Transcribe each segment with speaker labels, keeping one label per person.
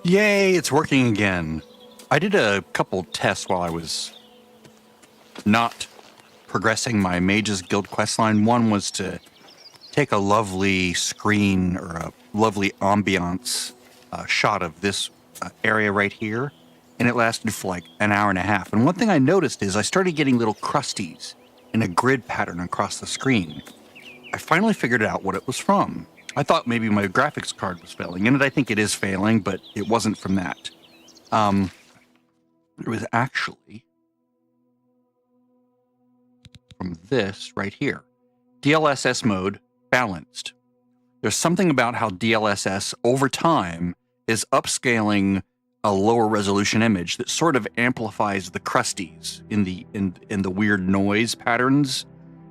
Speaker 1: Yay, it's working again. I did a couple tests while I was not progressing my Mage's Guild questline. One was to take a lovely screen or a lovely ambiance shot of this area right here, and it lasted for like an hour and a half. And one thing I noticed is I started getting little crusties in a grid pattern across the screen. I finally figured out what it was from. I thought maybe my graphics card was failing, and I think it is failing, but it wasn't from that. It was actually from this right here. DLSS mode balanced. There's something about how DLSS over time is upscaling a lower resolution image that sort of amplifies the crusties in the weird noise patterns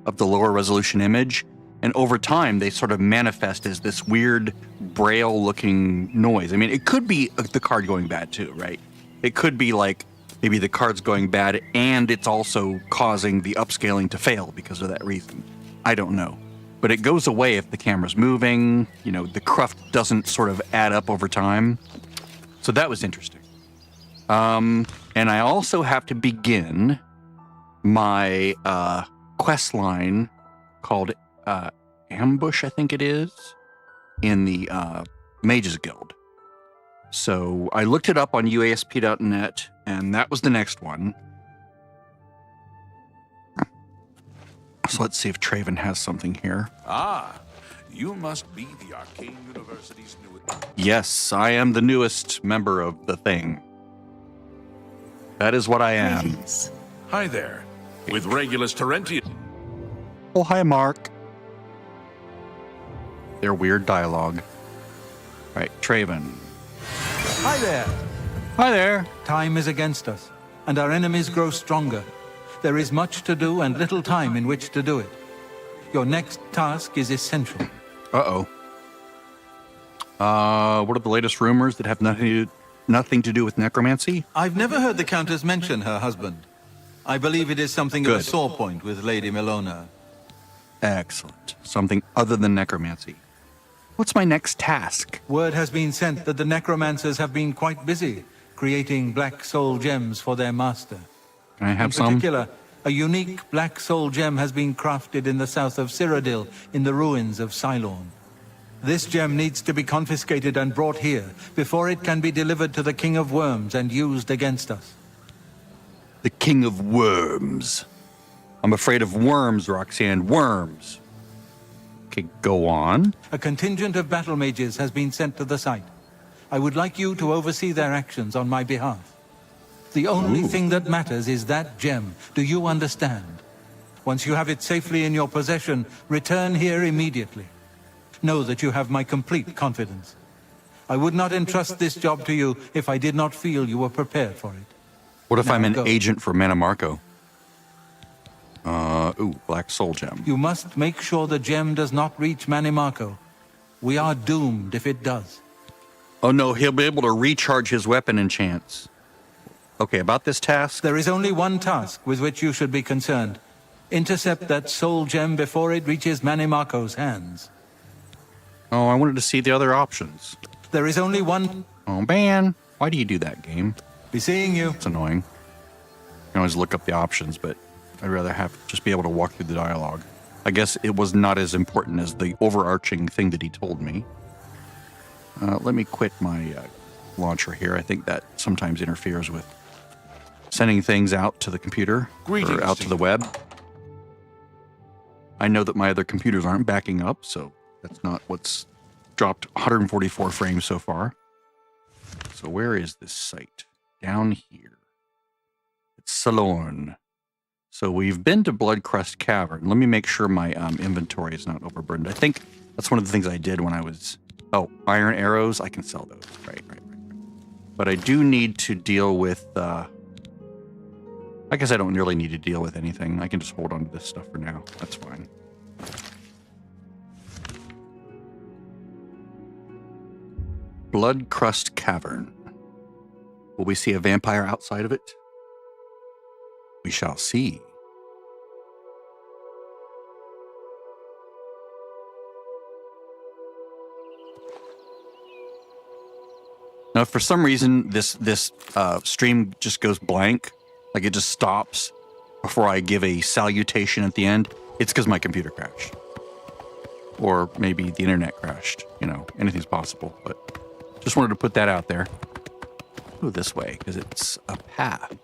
Speaker 1: of the lower resolution image. And over time, they sort of manifest as this weird Braille looking noise. I mean, it could be the card going bad too, right? It could be like maybe the card's going bad and it's also causing the upscaling to fail because of that reason. I don't know. But it goes away if the camera's moving, you know, the cruft doesn't sort of add up over time. So that was interesting. And I also have to begin my quest line called Ambush, I think it is, in the Mage's Guild. So I looked it up on uasp.net, and that was the next one. So let's see if Traven has something here.
Speaker 2: Ah, you must be the Arcane University's newest.
Speaker 1: Yes, I am the newest member of the thing. That is what I am.
Speaker 3: Greetings.
Speaker 2: Hi there. With Regulus Torrentius.
Speaker 1: Oh, hi, Mark. Their weird dialogue. Right, Traven.
Speaker 4: Hi there.
Speaker 1: Hi there.
Speaker 4: Time is against us, and our enemies grow stronger. There is much to do and little time in which to do it. Your next task is essential.
Speaker 1: Uh-oh. What are the latest rumors that have nothing to do with necromancy?
Speaker 4: I've never heard the Countess mention her husband. I believe it is something of a
Speaker 1: Good.
Speaker 4: sore point with Lady Melona.
Speaker 1: Excellent. Something other than necromancy. What's my next task?
Speaker 4: Word has been sent that the necromancers have been quite busy creating black soul gems for their master.
Speaker 1: Can I have
Speaker 4: In
Speaker 1: some?
Speaker 4: particular, a unique black soul gem has been crafted in the south of Cyrodiil in the ruins of Cylorn. This gem needs to be confiscated and brought here before it can be delivered to the King of Worms and used against us.
Speaker 1: The King of Worms. I'm afraid of worms, Roxanne. Worms. Okay, go on.
Speaker 4: A contingent of battle mages has been sent to the site. I would like you to oversee their actions on my behalf. The only thing that matters is that gem. Do you understand? Once you have it safely in your possession, return here immediately. Know that you have my complete confidence. I would not entrust this job to you if I did not feel you were prepared for it.
Speaker 1: What if
Speaker 4: Now
Speaker 1: I'm an
Speaker 4: go.
Speaker 1: agent for Manamarco? Black Soul Gem.
Speaker 4: You must make sure the gem does not reach Manimarco. We are doomed if it does.
Speaker 1: Oh no, he'll be able to recharge his weapon in chance. Okay, about this task.
Speaker 4: There is only one task with which you should be concerned. Intercept that soul gem before it reaches Manimarco's hands.
Speaker 1: Oh, I wanted to see the other options.
Speaker 4: There is only one...
Speaker 1: Oh man, why do you do that, game?
Speaker 4: Be seeing you.
Speaker 1: It's annoying. I can always look up the options, but I'd rather have just be able to walk through the dialogue. I guess it was not as important as the overarching thing that he told me. Let me quit my launcher here. I think that sometimes interferes with sending things out to the computer or out to the web. I know that my other computers aren't backing up, so that's not what's dropped 144 frames so far. So where is this site? Down here. It's Cylorn. So we've been to Bloodcrust Cavern. Let me make sure my inventory is not overburdened. I think that's one of the things I did when I was... Oh, iron arrows. I can sell those. Right. But I do need to deal with... I guess I don't really need to deal with anything. I can just hold on to this stuff for now. That's fine. Bloodcrust Cavern. Will we see a vampire outside of it? We shall see. Now, if for some reason this stream just goes blank, like it just stops before I give a salutation at the end, it's because my computer crashed. Or maybe the internet crashed. You know, anything's possible. But just wanted to put that out there. Go this way, because it's a path.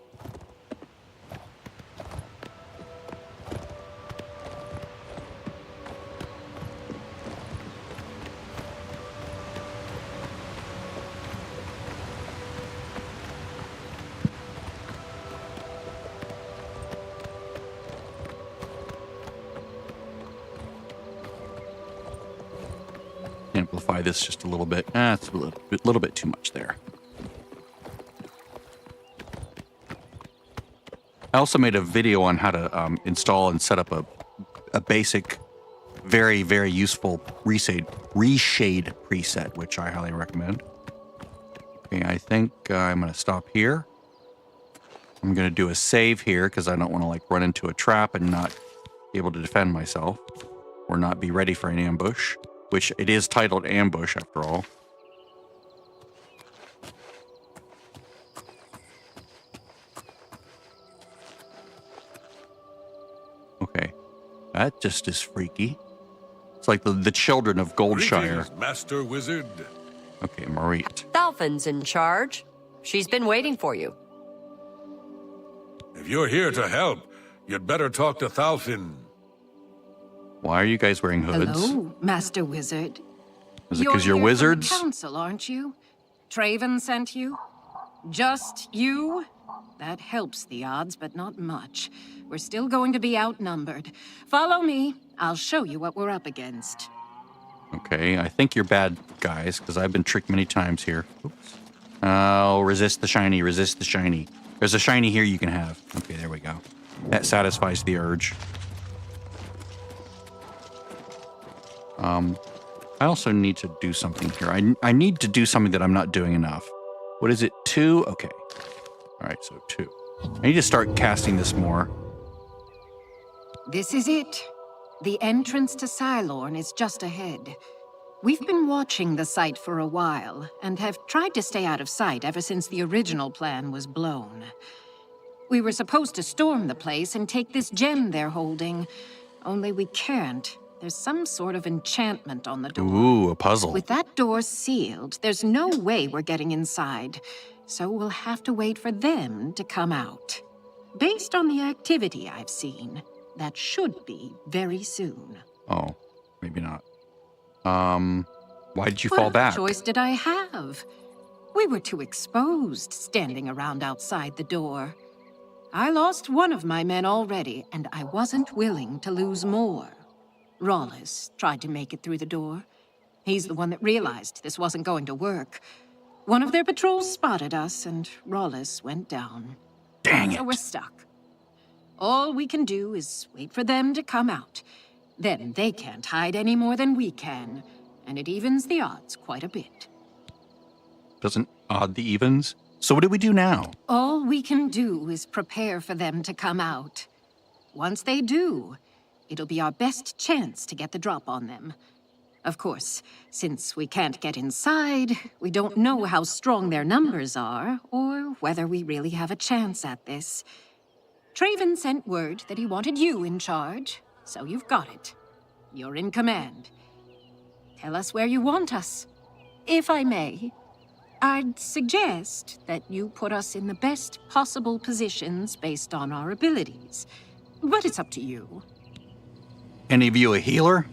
Speaker 1: Amplify this just a little bit. It's a little bit too much there. I also made a video on how to install and set up a basic, very, very useful reshade preset, which I highly recommend. Okay, I think I'm going to stop here. I'm going to do a save here because I don't want to like run into a trap and not be able to defend myself or not be ready for an ambush, which it is titled Ambush after all. Okay, that just is freaky. It's like the children of Goldshire.
Speaker 2: Greetings, Master Wizard.
Speaker 1: Okay, Marit.
Speaker 3: Thalfin's in charge. She's been waiting for you.
Speaker 2: If you're here to help, you'd better talk to Thalfin.
Speaker 1: Why are you guys wearing hoods?
Speaker 5: Hello, Master Wizard.
Speaker 1: Is it because you're
Speaker 5: here from the
Speaker 1: wizards?
Speaker 5: council, aren't you? Traven sent you? Just you? That helps the odds, but not much. We're still going to be outnumbered. Follow me. I'll show you what we're up against.
Speaker 1: Okay, I think you're bad guys, because I've been tricked many times here. Oops. Oh, resist the shiny, resist the shiny. There's a shiny here you can have. Okay, there we go. That satisfies the urge. I also need to do something here. I need to do something that I'm not doing enough. What is it? 2? Okay. All right, so 2. I need to start casting this more.
Speaker 5: This is it. The entrance to Cylorn is just ahead. We've been watching the site for a while, and have tried to stay out of sight ever since the original plan was blown. We were supposed to storm the place and take this gem they're holding, only we can't. There's some sort of enchantment on the door.
Speaker 1: Ooh, a puzzle.
Speaker 5: With that door sealed, there's no way we're getting inside, so we'll have to wait for them to come out. Based on the activity I've seen, that should be very soon.
Speaker 1: Oh, maybe not. Why did you fall
Speaker 5: What
Speaker 1: back?
Speaker 5: choice did I have? We were too exposed standing around outside the door. I lost one of my men already, and I wasn't willing to lose more. Rawlis tried to make it through the door. He's the one that realized this wasn't going to work. One of their patrols spotted us, and Rawlis went down.
Speaker 1: Dang
Speaker 5: So
Speaker 1: it.
Speaker 5: we're stuck. All we can do is wait for them to come out. Then they can't hide any more than we can, and it evens the odds quite a bit.
Speaker 1: Doesn't odd the evens? So what do we do now?
Speaker 5: All we can do is prepare for them to come out. Once they do, it'll be our best chance to get the drop on them. Of course, since we can't get inside, we don't know how strong their numbers are, or whether we really have a chance at this. Traven sent word that he wanted you in charge, so you've got it. You're in command. Tell us where you want us. If I may, I'd suggest that you put us in the best possible positions based on our abilities. But it's up to you.
Speaker 1: Any of you a healer?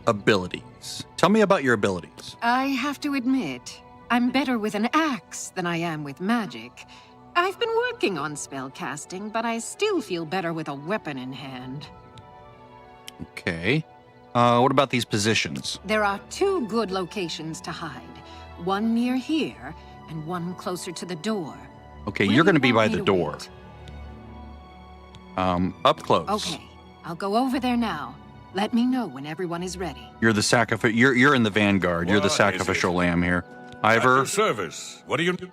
Speaker 1: Abilities. Tell me about your abilities.
Speaker 5: I have to admit, I'm better with an axe than I am with magic. I've been working on spell casting, but I still feel better with a weapon in hand.
Speaker 1: Okay. What about these positions?
Speaker 5: There are 2 good locations to hide. One near here, and one closer to the door.
Speaker 1: Okay,
Speaker 5: Where
Speaker 1: you're
Speaker 5: do
Speaker 1: going to
Speaker 5: you
Speaker 1: be by
Speaker 5: want me
Speaker 1: the
Speaker 5: to
Speaker 1: door.
Speaker 5: wait?
Speaker 1: Up close.
Speaker 5: Okay, I'll go over there now. Let me know when everyone is ready.
Speaker 1: You're the you're in the vanguard. You're the
Speaker 2: What is
Speaker 1: sacrificial
Speaker 2: it?
Speaker 1: lamb here.
Speaker 2: At
Speaker 1: Ivor,
Speaker 2: your service. What do you do?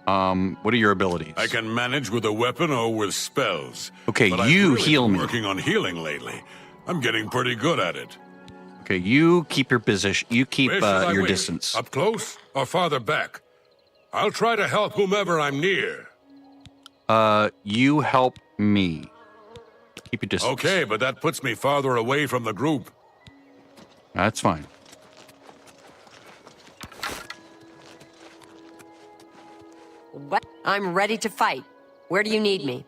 Speaker 1: what are your abilities?
Speaker 2: I can manage with a weapon or with spells.
Speaker 1: Okay,
Speaker 2: but I've
Speaker 1: you
Speaker 2: really
Speaker 1: heal
Speaker 2: been
Speaker 1: me.
Speaker 2: working on healing lately. I'm getting pretty good at it.
Speaker 1: Okay, you keep your position. You keep
Speaker 2: Where should I
Speaker 1: your
Speaker 2: wait?
Speaker 1: distance.
Speaker 2: Up close or farther back? I'll try to help whomever I'm near.
Speaker 1: You help me. Keep your distance.
Speaker 2: Okay, but that puts me farther away from the group.
Speaker 1: That's fine.
Speaker 3: What? I'm ready to fight. Where do you need me?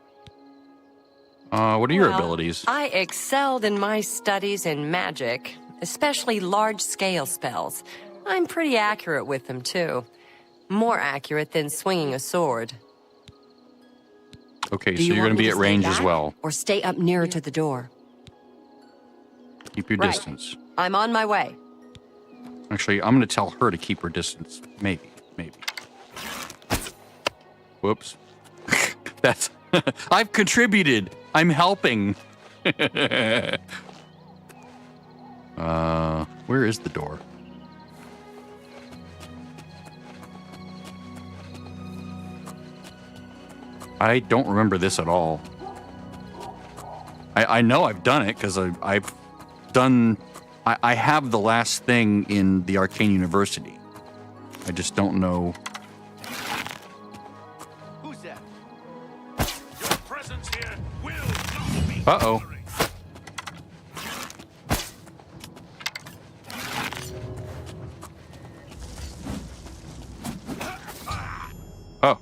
Speaker 1: What are your
Speaker 3: Well,
Speaker 1: abilities?
Speaker 3: I excelled in my studies in magic, especially large-scale spells. I'm pretty accurate with them, too. More accurate than swinging a sword.
Speaker 1: Okay,
Speaker 3: Do
Speaker 1: so
Speaker 3: you
Speaker 1: you're
Speaker 3: want
Speaker 1: going to
Speaker 3: me
Speaker 1: be at
Speaker 3: stay
Speaker 1: range as
Speaker 3: back
Speaker 1: well.
Speaker 3: Or stay up nearer to the door?
Speaker 1: Keep your
Speaker 3: Right.
Speaker 1: distance.
Speaker 3: I'm on my way.
Speaker 1: Actually, I'm going to tell her to keep her distance. Maybe. Whoops. That's... I've contributed. I'm helping. Where is the door? I don't remember this at all. I know I've done it because I've done... I have the last thing in the Arcane University. I just don't know...
Speaker 2: Who's that? Your presence here will not be
Speaker 1: Uh-oh. Oh.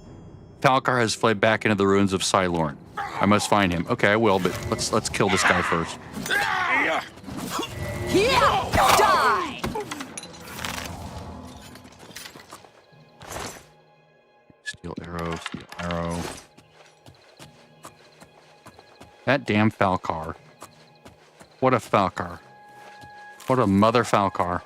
Speaker 1: Falcar has fled back into the ruins of Cylorn. I must find him. Okay, I will, but let's kill this guy first.
Speaker 3: Yeah! Die!
Speaker 1: Steel arrow. That damn Falcar. What a Falcar. What a mother Falcar.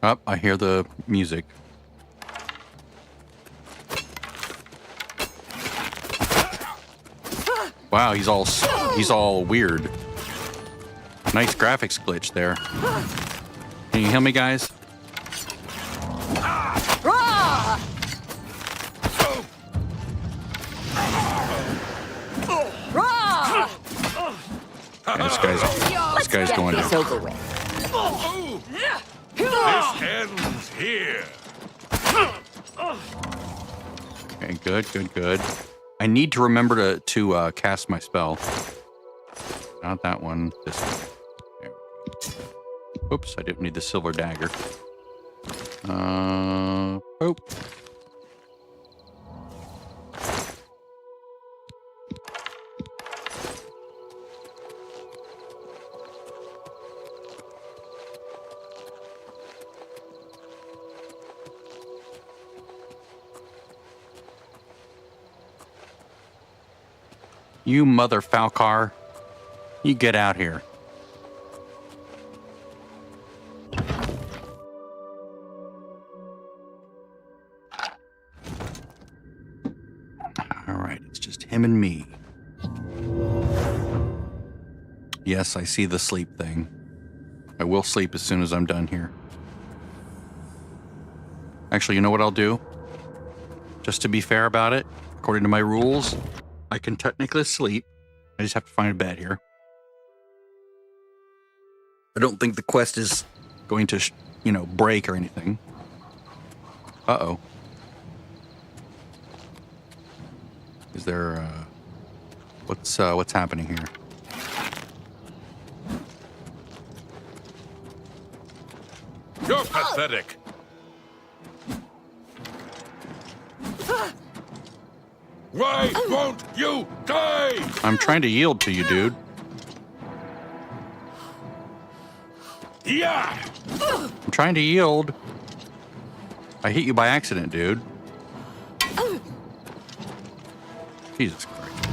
Speaker 1: Oh, I hear the music. Wow, he's all weird. Nice graphics glitch there. Can you heal me, guys?
Speaker 3: Rah! Rah!
Speaker 1: Yeah, this guy's going
Speaker 3: It's
Speaker 1: down.
Speaker 3: over with.
Speaker 2: This ends here.
Speaker 1: Okay, good. I need to remember to cast my spell. Not that one. This one. There we go. Oops, I didn't need the silver dagger. Oh. You mother Falcar. You get out here. All right, it's just him and me. Yes, I see the sleep thing. I will sleep as soon as I'm done here. Actually, you know what I'll do? Just to be fair about it, according to my rules, I can technically sleep. I just have to find a bed here. I don't think the quest is going to, break or anything. Uh-oh. Is there, what's happening here?
Speaker 2: You're pathetic. Why won't you die?
Speaker 1: I'm trying to yield to you, dude.
Speaker 2: Yeah.
Speaker 1: I'm trying to yield. I hit you by accident, dude. Jesus Christ.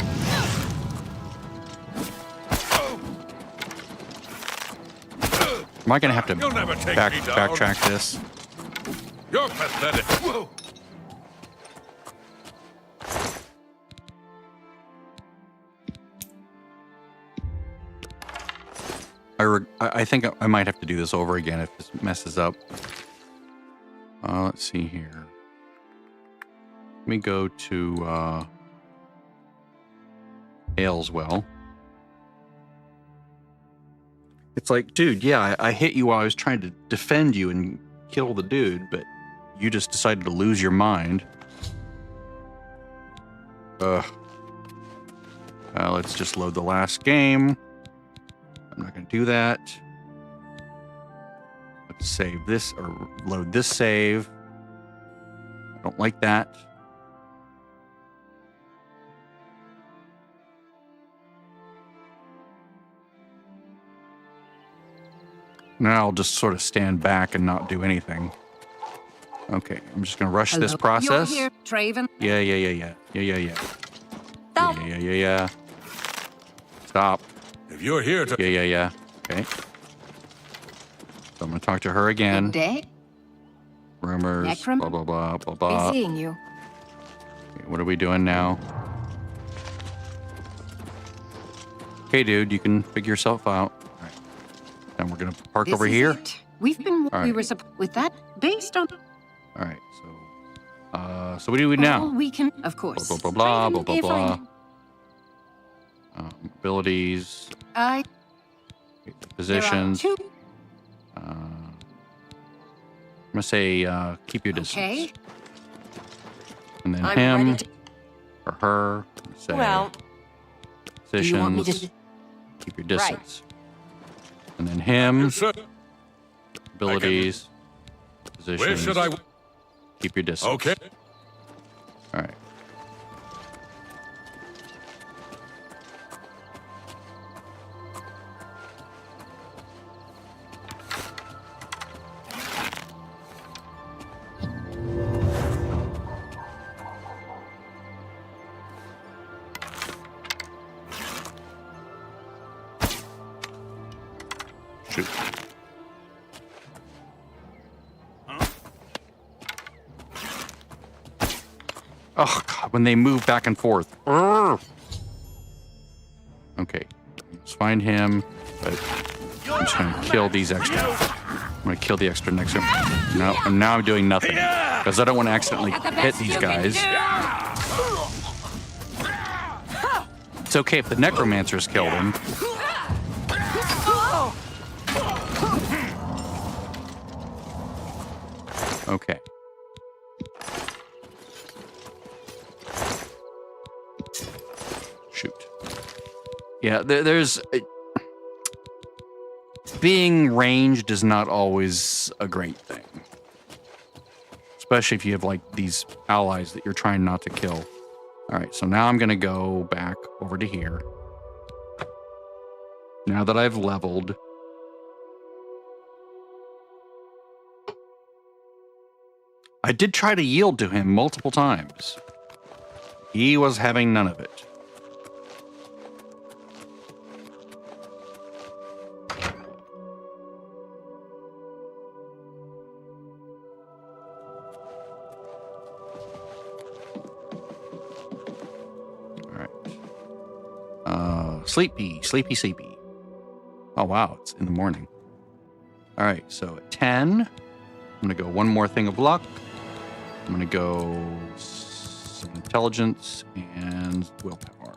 Speaker 1: Am I going to have to
Speaker 2: You'll never take me down.
Speaker 1: backtrack this?
Speaker 2: You're pathetic. Whoa.
Speaker 1: I think I might have to do this over again if this messes up. Let's see here. Let me go to Ailswell. It's like, dude, yeah, I hit you while I was trying to defend you and kill the dude, but you just decided to lose your mind. Let's just load the last game. I'm not going to do that. Let's save this, or load this save. I don't like that. Now I'll just sort of stand back and not do anything. Okay, I'm just going to rush this process.
Speaker 5: You're here, Traven.
Speaker 1: Yeah.
Speaker 3: Stop.
Speaker 1: Yeah. Stop.
Speaker 2: If you're here to...
Speaker 1: Yeah. Okay. So I'm going to talk to her again.
Speaker 5: Good day.
Speaker 1: Rumors,
Speaker 5: Necrom?
Speaker 1: blah, blah.
Speaker 5: Be seeing you.
Speaker 1: Okay, what are we doing now? Okay, dude, you can figure yourself out. All right. And we're going to park
Speaker 5: This
Speaker 1: over
Speaker 5: is
Speaker 1: here.
Speaker 5: it. We've been.
Speaker 1: All
Speaker 5: We
Speaker 1: right.
Speaker 5: were with that based on.
Speaker 1: All right, so what do we do now?
Speaker 5: All we can, of course.
Speaker 1: Blah, blah, blah,
Speaker 5: Traven,
Speaker 1: blah,
Speaker 5: if
Speaker 1: blah.
Speaker 5: I-
Speaker 1: Abilities,
Speaker 5: I.
Speaker 1: positions.
Speaker 5: There are two.
Speaker 1: I'm gonna say keep your distance.
Speaker 5: Okay.
Speaker 1: And then
Speaker 3: I'm
Speaker 1: him
Speaker 3: ready to...
Speaker 1: or her. Say
Speaker 3: Well, do you want me
Speaker 1: positions.
Speaker 3: to...
Speaker 1: Keep your distance. And then him.
Speaker 2: Yes, sir.
Speaker 1: Abilities. Positions.
Speaker 2: Where should I...
Speaker 1: Keep your distance.
Speaker 2: Okay.
Speaker 1: All right. Shoot. Oh, God, when they move back and forth. Urgh. Okay, let's find him, but I'm just going to kill these extra. I'm going to kill the extra next to him. No, and now I'm doing nothing because I don't want to accidentally hit these guys. It's okay if the necromancers killed him. Okay. Shoot. Yeah, there's... being ranged is not always a great thing. Especially if you have, like, these allies that you're trying not to kill. Alright, so now I'm going to go back over to here. Now that I've leveled... I did try to yield to him multiple times. He was having none of it. Sleepy. Oh, wow. It's in the morning. All right. So at 10, I'm going to go one more thing of luck. I'm going to go some intelligence and willpower.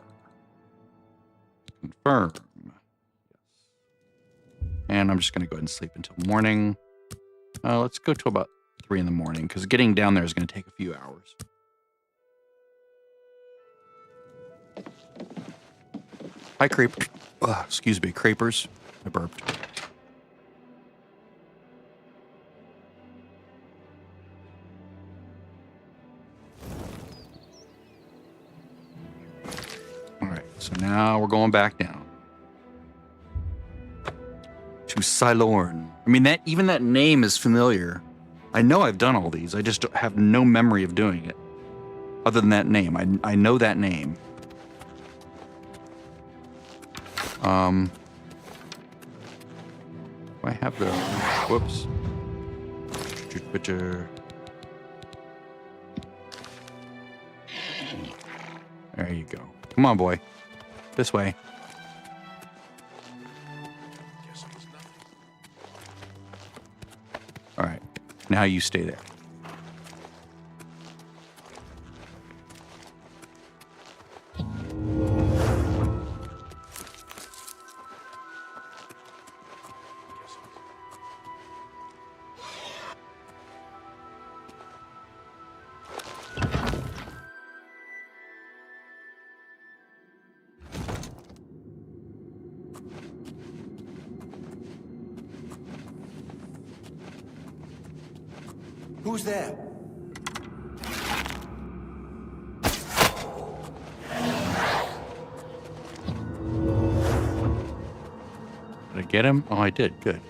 Speaker 1: Confirm. Yes. And I'm just going to go ahead and sleep until morning. Let's go to about 3 in the morning because getting down there is going to take a few hours. Hi, creep. Excuse me, creepers. I burped. All right, so now we're going back down to Cylorn. I mean, even that name is familiar. I know I've done all these. I just have no memory of doing it. Other than that name, I know that name. I have the... Whoops. There you go. Come on, boy. This way.
Speaker 2: Yes, yes.
Speaker 1: Now you stay there.
Speaker 6: Who's there?
Speaker 1: Did I get him? Oh, I did. Good.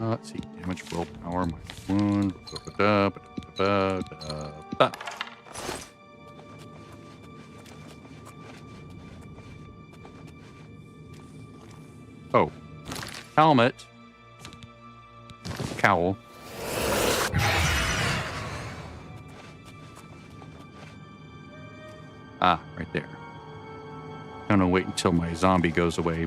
Speaker 1: Let's see. Damage, willpower, my wound. Oh. Helmet. Cowl. Ah, right there. I'm gonna wait until my zombie goes away.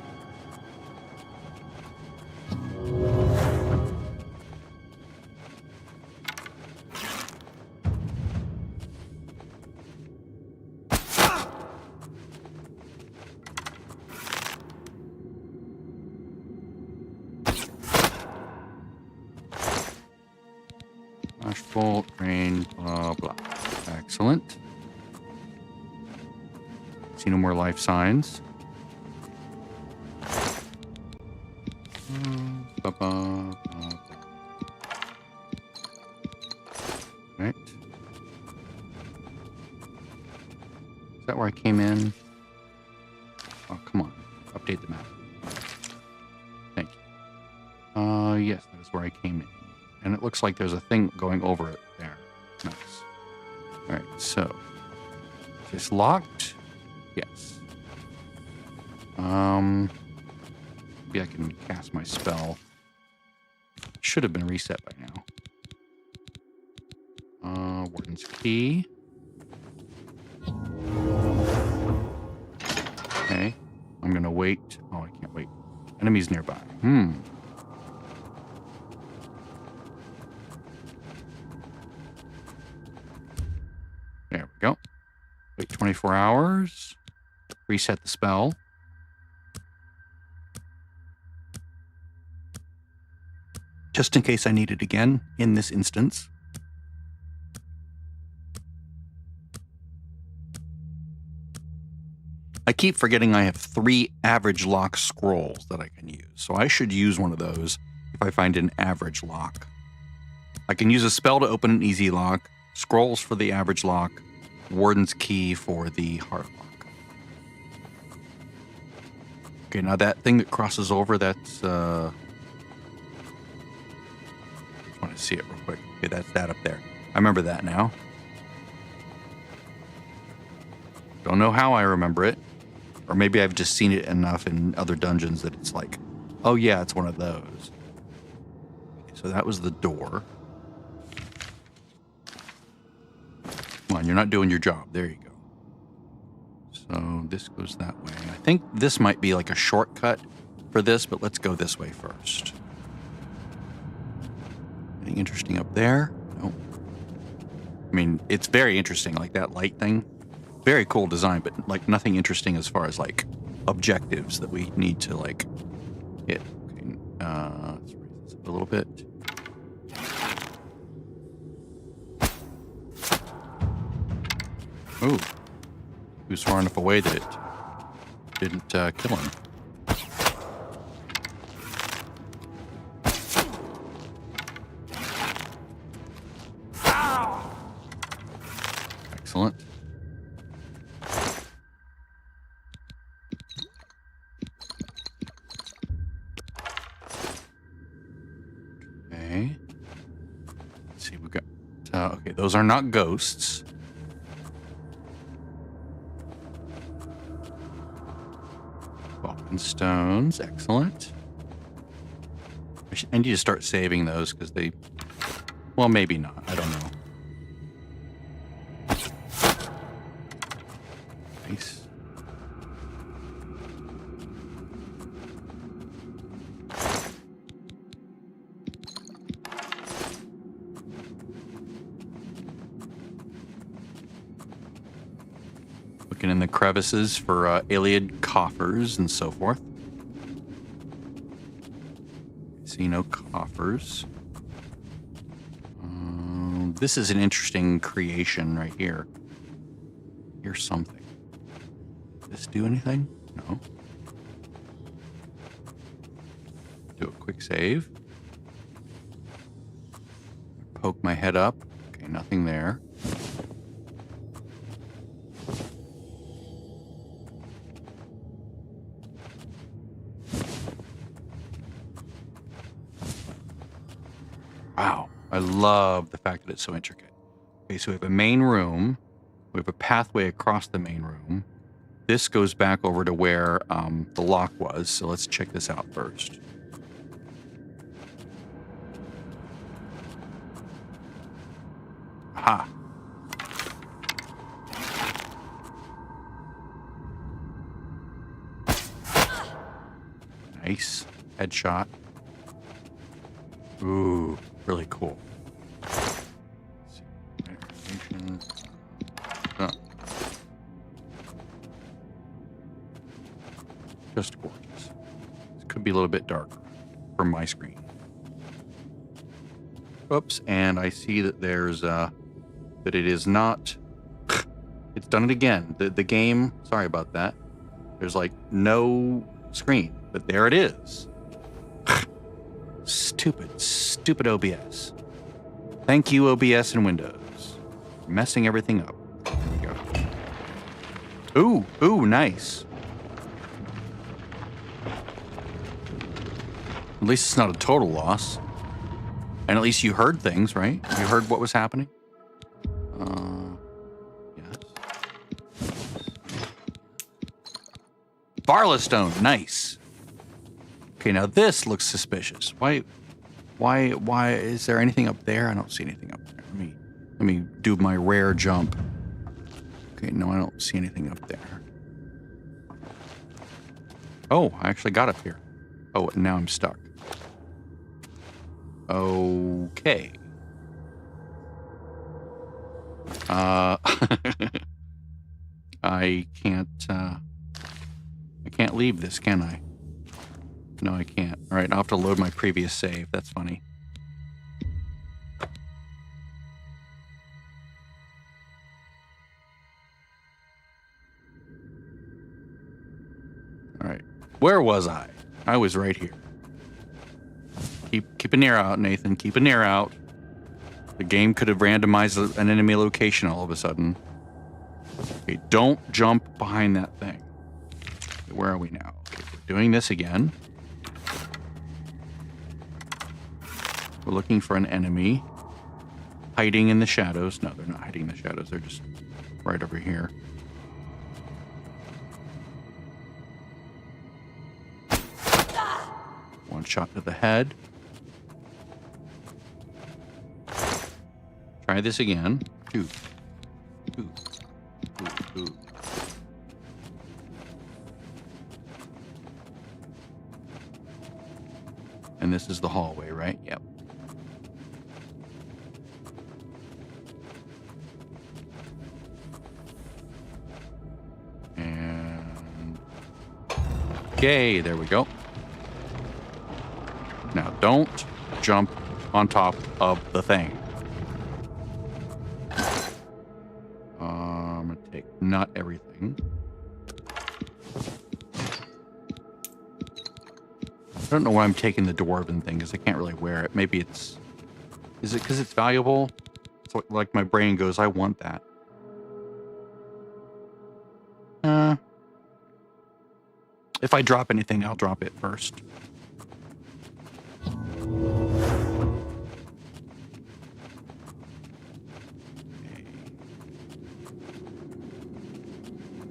Speaker 1: Flash bolt, rain, blah, blah. Excellent. See no more life signs. Right. Is that where I came in? Oh, come on. Update the map. Thank you. Yes, that is where I came in. And it looks like there's a thing going over it there. Nice. All right, so. Is this locked? Yes. Maybe I can cast my spell. Should have been reset by now. Warden's Key. Okay. I'm gonna wait. Oh, I can't wait. Enemies nearby. There we go. Wait 24 hours. Reset the spell. Just in case I need it again in this instance. I keep forgetting I have 3 average lock scrolls that I can use. So I should use one of those if I find an average lock. I can use a spell to open an easy lock, scrolls for the average lock, Warden's Key for the hard lock. Okay, now that thing that crosses over, that's, I just want to see it real quick. Okay, that's that up there. I remember that now. Don't know how I remember it. Or maybe I've just seen it enough in other dungeons that it's like, oh yeah, it's one of those. Okay, so that was the door. Come on, you're not doing your job. There you go. So this goes that way. I think this might be like a shortcut for this, but let's go this way first. Anything interesting up there? Nope. I mean, it's very interesting, like that light thing. Very cool design, but like nothing interesting as far as like objectives that we need to like hit. Okay, let's raise this up a little bit. Ooh. He was far enough away that it didn't kill him. Excellent. Okay. Let's see, we got... okay, those are not ghosts. Stones, excellent. I need to start saving those because they, well, maybe not. I don't know. Nice. Looking in the crevices for Iliad coffers and so forth. See no coffers. This is an interesting creation right here. Here's something. Does this do anything? No. Do a quick save. Poke my head up. Okay, nothing there. Wow, I love the fact that it's so intricate. Okay, so we have a main room. We have a pathway across the main room. This goes back over to where the lock was, so let's check this out first. Aha. Nice. Headshot. Ooh, really cool. Oh. Just gorgeous. This could be a little bit darker from my screen. Oops, and I see that there's that it is not. It's done it again. The game. Sorry about that. There's like no screen, but there it is. Stupid OBS. Thank you, OBS and Windows. Messing everything up. There we go. Ooh, nice. At least it's not a total loss. And at least you heard things, right? You heard what was happening? Yes. Barlastone, nice. Okay, now this looks suspicious. Why is there anything up there? I don't see anything up there. Let me do my rare jump. Okay, no, I don't see anything up there. Oh, I actually got up here. Oh, and now I'm stuck. Okay. I can't leave this, can I? No, I can't. All right, I'll have to load my previous save. That's funny. All right. Where was I? I was right here. Keep an ear out, Nathan. Keep an ear out. The game could have randomized an enemy location all of a sudden. Okay, don't jump behind that thing. Okay, where are we now? Okay, we're doing this again. We're looking for an enemy hiding in the shadows. No, they're not hiding in the shadows. They're just right over here. One shot to the head. Try this again. Two. And this is the hallway, right? Yep. And okay, there we go. Now don't jump on top of the thing. I'm gonna take not everything. I don't know why I'm taking the dwarven thing because I can't really wear it. Maybe it's... Is it because it's valuable? It's like my brain goes, I want that. If I drop anything, I'll drop it first.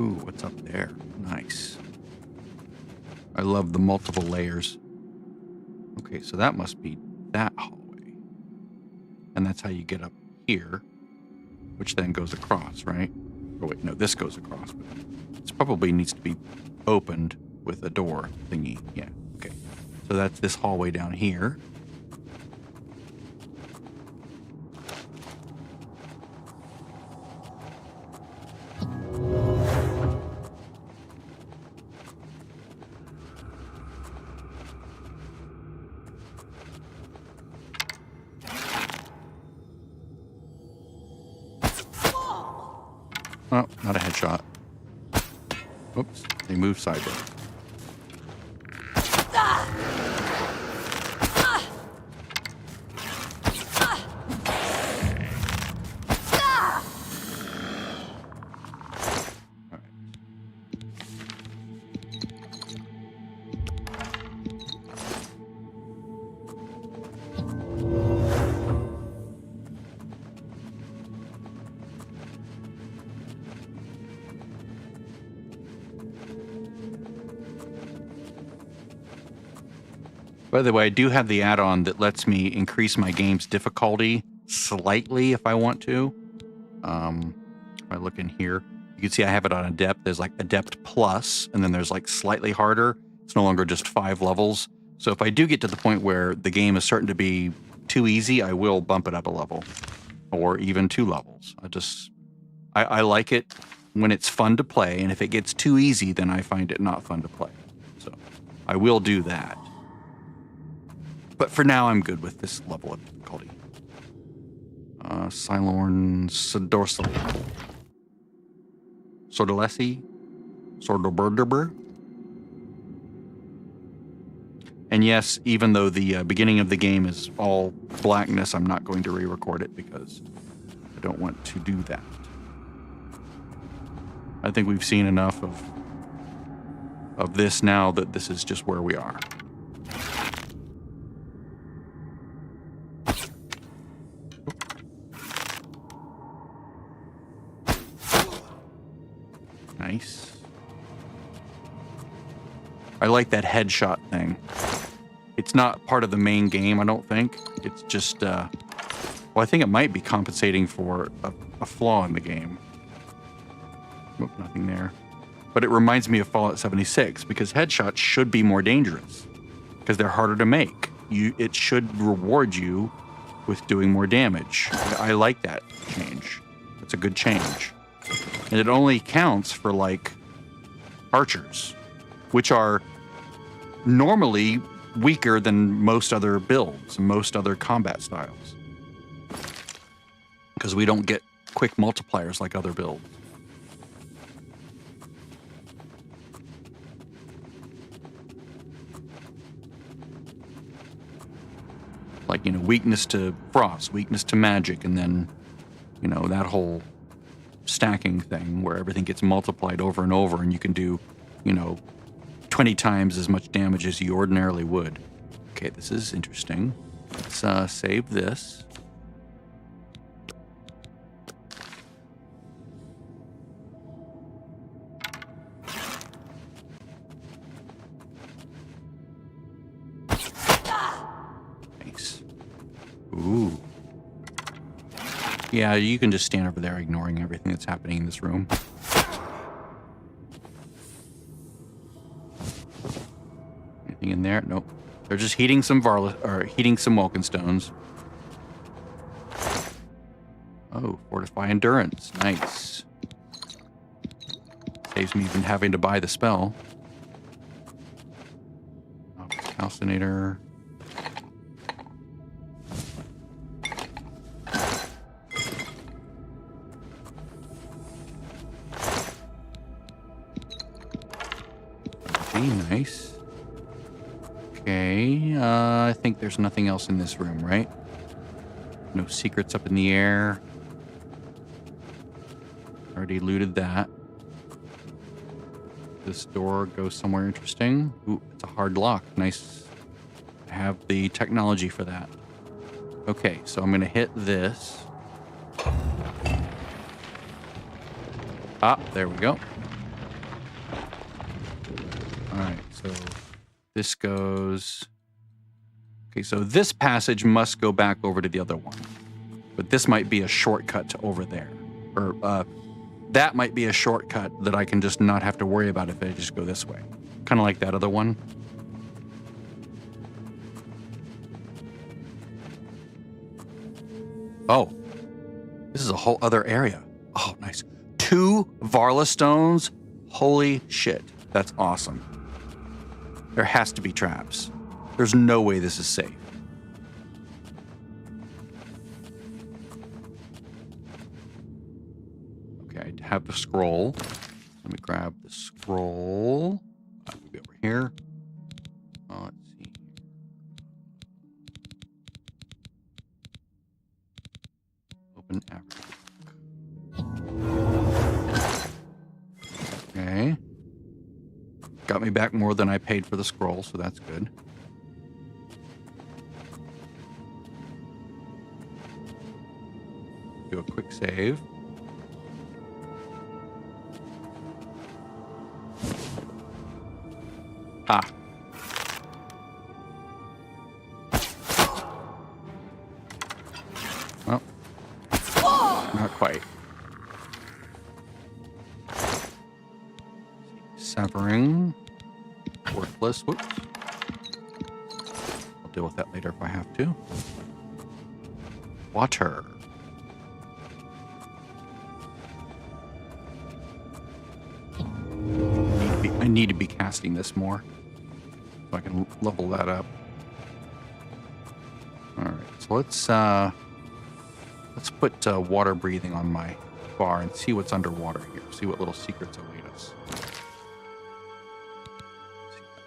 Speaker 1: Ooh, what's up there? Nice. I love the multiple layers. Okay, so that must be that hallway. And that's how you get up here, which then goes across, right? Oh, wait, no, this goes across. But this probably needs to be opened with a door thingy. Yeah, okay. So that's this hallway down here. Oh, not a headshot. Oops, they moved sideways. By the way, I do have the add-on that lets me increase my game's difficulty slightly if I want to. If I look in here, you can see I have it on Adept. There's like Adept Plus, and then there's like slightly harder. It's no longer just 5 levels. So if I do get to the point where the game is starting to be too easy, I will bump it up a level, or even 2 levels. I like it when it's fun to play, and if it gets too easy, then I find it not fun to play. So I will do that. But for now, I'm good with this level of difficulty. Silorn Sodorsal. Sordolesi? Sordoberderber? And yes, even though the beginning of the game is all blackness, I'm not going to re-record it because I don't want to do that. I think we've seen enough of this now that this is just where we are. Nice. I like that headshot thing. It's not part of the main game, I don't think. It's just, well, I think it might be compensating for a flaw in the game. Nope, nothing there. But it reminds me of Fallout 76 because headshots should be more dangerous because they're harder to make. It should reward you with doing more damage. I like that change. It's a good change. And it only counts for, like, archers, which are normally weaker than most other builds and most other combat styles. Because we don't get quick multipliers like other builds. Like, you know, weakness to frost, weakness to magic, and then, you know, that whole stacking thing where everything gets multiplied over and over and you can do, you know, 20 times as much damage as you ordinarily would. Okay, this is interesting. Let's save this. Nice. Ooh. Yeah, you can just stand over there ignoring everything that's happening in this room. Anything in there? Nope. They're just heating some Wolkenstones. Oh, fortify endurance. Nice. Saves me even having to buy the spell. Oh, calcinator. Nice. Okay, I think there's nothing else in this room, right? No secrets up in the air. Already looted that. This door goes somewhere interesting. Ooh, it's a hard lock. Nice to have the technology for that. Okay, so I'm going to hit this. Ah, there we go. Alright, so this goes... Okay, so this passage must go back over to the other one. But this might be a shortcut to over there. Or, that might be a shortcut that I can just not have to worry about if I just go this way. Kind of like that other one. Oh. This is a whole other area. Oh, nice. 2 Varla stones? Holy shit. That's awesome. There has to be traps. There's no way this is safe. Okay, I have the scroll. Let me grab the scroll. It'll be over here. Let's see. Open average. Okay. Got me back more than I paid for the scroll, so that's good. Do a quick save. Ah. Well, not quite. Severing. Worthless. Whoops. I'll deal with that later if I have to. Water. I need to be casting this more so I can level that up. All right, so let's put water breathing on my bar and see what's underwater here. See what little secrets await us.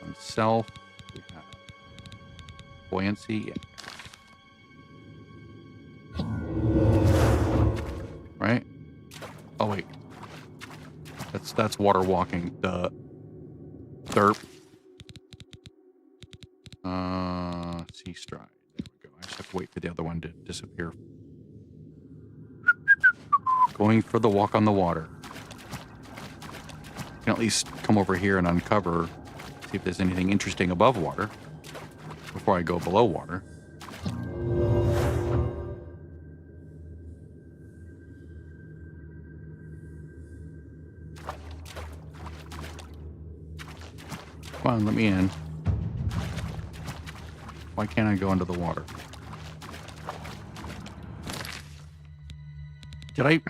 Speaker 1: On self, we have buoyancy. Right? Oh wait. That's water walking. Derp. Sea stride. There we go. I just have to wait for the other one to disappear. Going for the walk on the water. I can at least come over here and uncover, see if there's anything interesting above water before I go below water. Come on, let me in. Why can't I go under the water? Did I?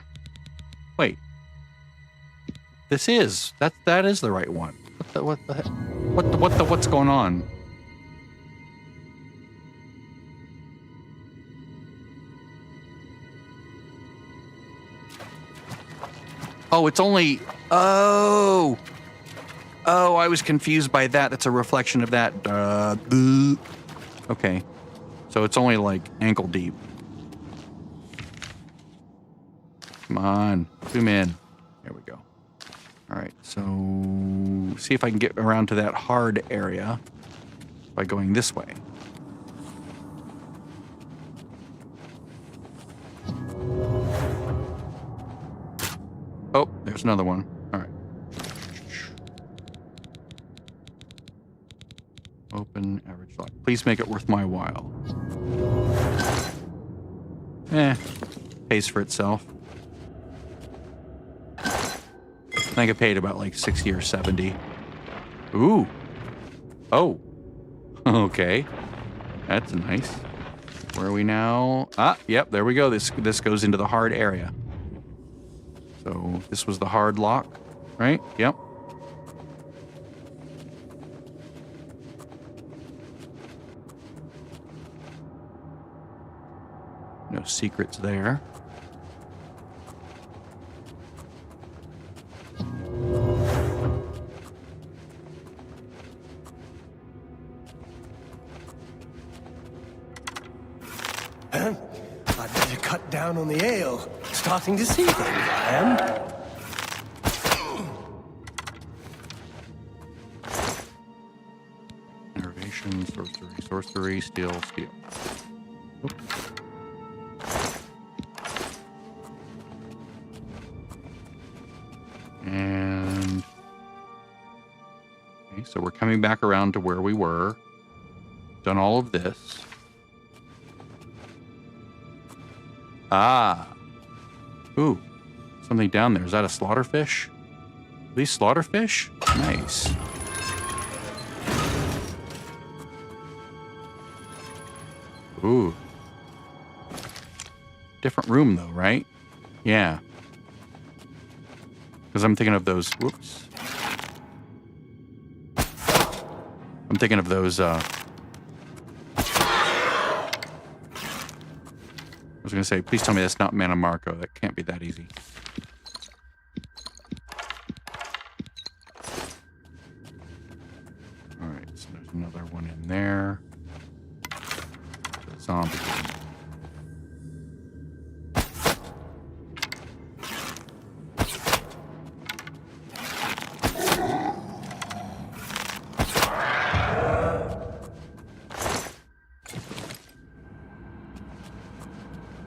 Speaker 1: Wait. That is the right one. What the heck? What's going on? Oh, it's only. Oh, I was confused by that. That's a reflection of that. Okay, so it's only like ankle deep. Come on, zoom in. There we go. All right, so see if I can get around to that hard area by going this way. Oh, there's another one. All right. Open average lock. Please make it worth my while. Pays for itself. I think I paid about like 60 or 70. Ooh. Oh. Okay. That's nice. Where are we now? Ah, yep, there we go. This goes into the hard area. So this was the hard lock, right? Yep. No secrets there.
Speaker 6: I'd better cut down on the ale. Starting to see things, I am.
Speaker 1: Innovation, sorcery, steel. Oops. And okay, so we're coming back around to where we were. Done all of this. Ah. Ooh. Something down there. Is that a slaughterfish? Are these slaughterfish? Nice. Ooh. Different room though, right? Yeah. Because I'm thinking of those. Whoops. I'm thinking of those. I was going to say, please tell me that's not Mana Marco. That can't be that easy. Zombie.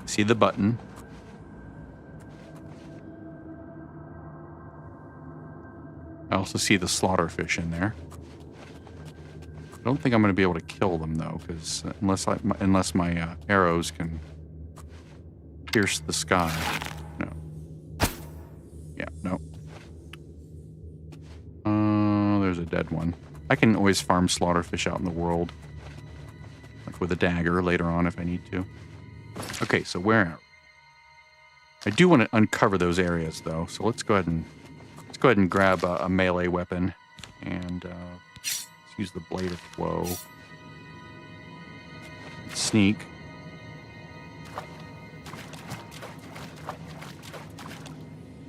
Speaker 1: See the button. I also see the slaughterfish in there. I don't think I'm going to be able to kill them though, because unless my arrows can pierce the sky. No. Yeah, no. There's a dead one. I can always farm slaughterfish out in the world, like with a dagger later on if I need to. Okay, so where? I do want to uncover those areas though, so let's go ahead and grab a melee weapon and let's use the Blade of Woe. Sneak.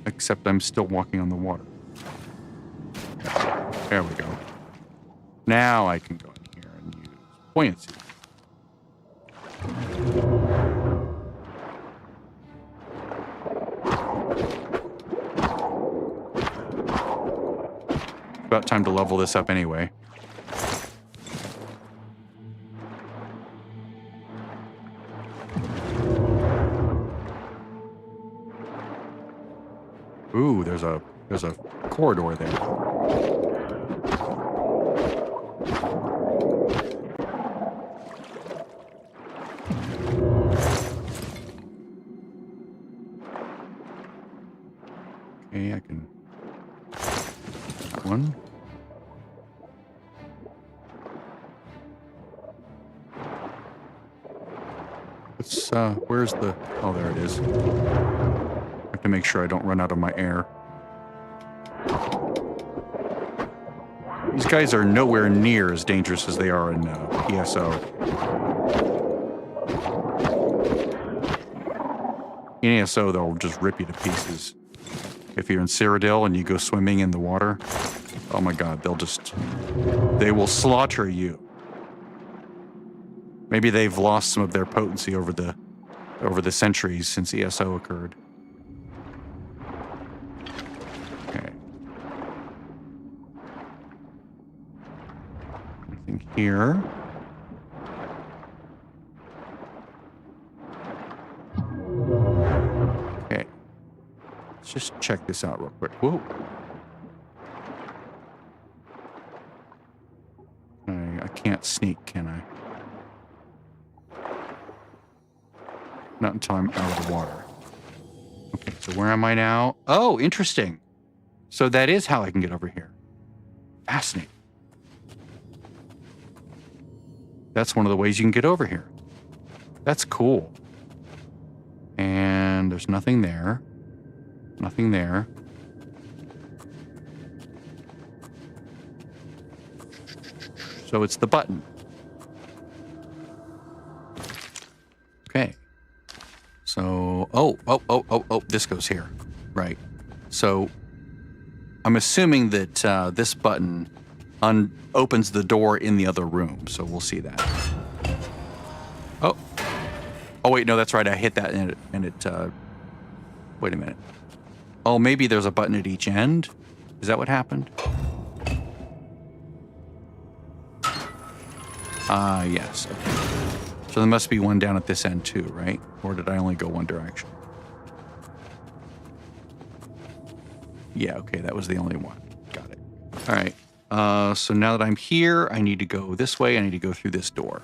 Speaker 1: Except I'm still walking on the water. There we go. Now I can go in here and use buoyancy. About time to level this up anyway. Ooh, there's a corridor there. Okay, I can one. Let's, where's the, oh, there it is. I have to make sure I don't run out of my air. These guys are nowhere near as dangerous as they are in ESO. In ESO, they'll just rip you to pieces. If you're in Cyrodiil and you go swimming in the water, oh my god, they will slaughter you. Maybe they've lost some of their potency over the centuries since ESO occurred. Okay. Anything here? Okay. Let's just check this out real quick. Whoa. I can't sneak, can I? Not until I'm out of the water. Okay, so where am I now? Oh, interesting. So that is how I can get over here. Fascinating. That's one of the ways you can get over here. That's cool. And there's nothing there. Nothing there. So it's the button. Okay. So, oh, this goes here. Right. So I'm assuming that this button opens the door in the other room. So we'll see that. Oh. Oh, wait, no, that's right. I hit that and it wait a minute. Oh, maybe there's a button at each end. Is that what happened? Yes. Okay. So there must be one down at this end too, right? Or did I only go one direction? Yeah, okay, that was the only one. Got it. All right. So now that I'm here, I need to go this way. I need to go through this door.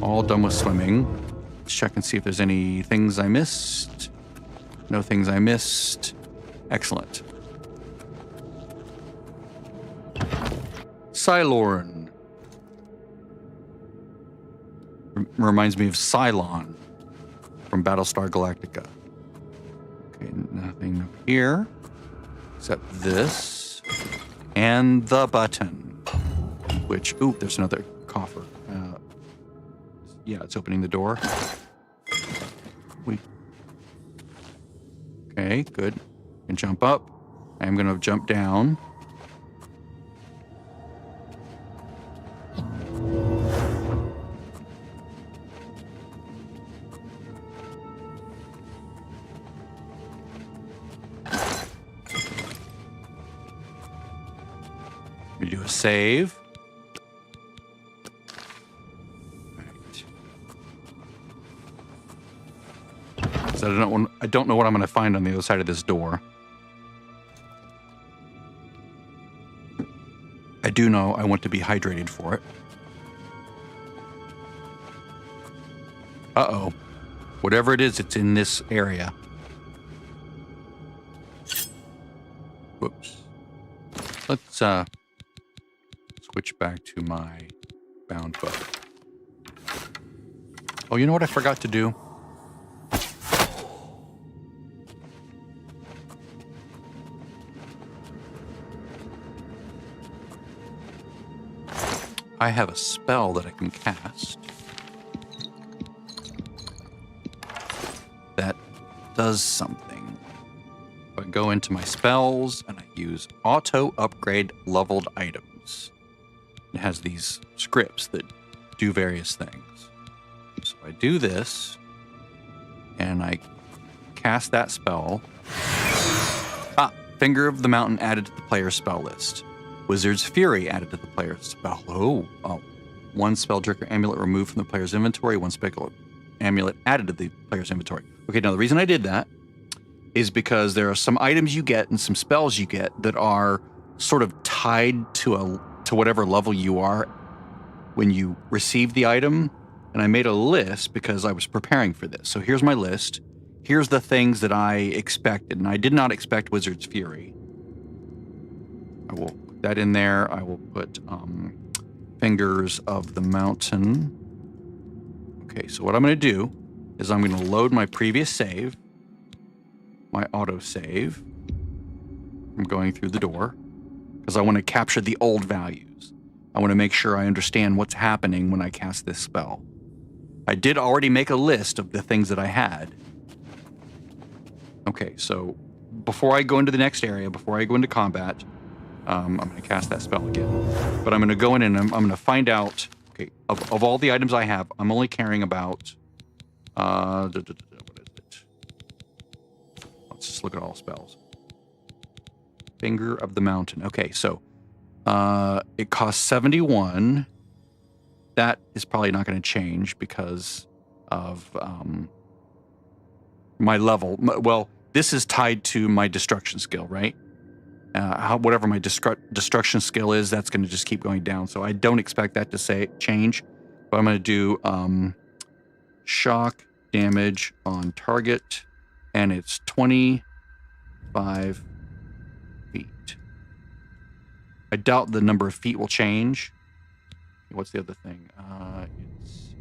Speaker 1: All done with swimming. Let's check and see if there's any things I missed. No things I missed. Excellent. Cylorn. Reminds me of Cylon from Battlestar Galactica. Okay, nothing up here except this and the button, which, ooh, there's another coffer. Yeah, it's opening the door. Okay, good. Can jump up. I'm going to jump down. to save. Right. So I don't know what I'm going to find on the other side of this door. I do know I want to be hydrated for it. Uh-oh. Whatever it is, it's in this area. Whoops. Let's switch back to my bound bow. Oh, you know what I forgot to do? I have a spell that I can cast that does something. I go into my spells and I use auto upgrade leveled items. It has these scripts that do various things. So I do this and I cast that spell. Finger of the Mountain added to the player's spell list. Wizard's Fury added to the player's spell. Oh. One spell drinker amulet removed from the player's inventory. One spell amulet added to the player's inventory. Okay, now the reason I did that is because there are some items you get and some spells you get that are sort of tied to whatever level you are when you receive the item. And I made a list because I was preparing for this. So here's my list. Here's the things that I expected, and I did not expect Wizard's Fury. I will put that in there. I will put Fingers of the Mountain. Okay, so what I'm going to do is I'm going to load my previous save, my auto save. I'm going through the door because I want to capture the old values. I want to make sure I understand what's happening when I cast this spell. I did already make a list of the things that I had. Okay, so before I go into the next area, before I go into combat, I'm going to cast that spell again. But I'm going to go in and I'm going to find out, okay, of all the items I have, I'm only caring about, what is it? Let's just look at all spells. Finger of the Mountain. Okay, so it costs 71. That is probably not going to change because of my level. Well, this is tied to my destruction skill, right? Whatever my destruction skill is, that's going to just keep going down. So I don't expect that to change. But I'm going to do shock damage on target, and it's 25 feet. I doubt the number of feet will change. What's the other thing? It's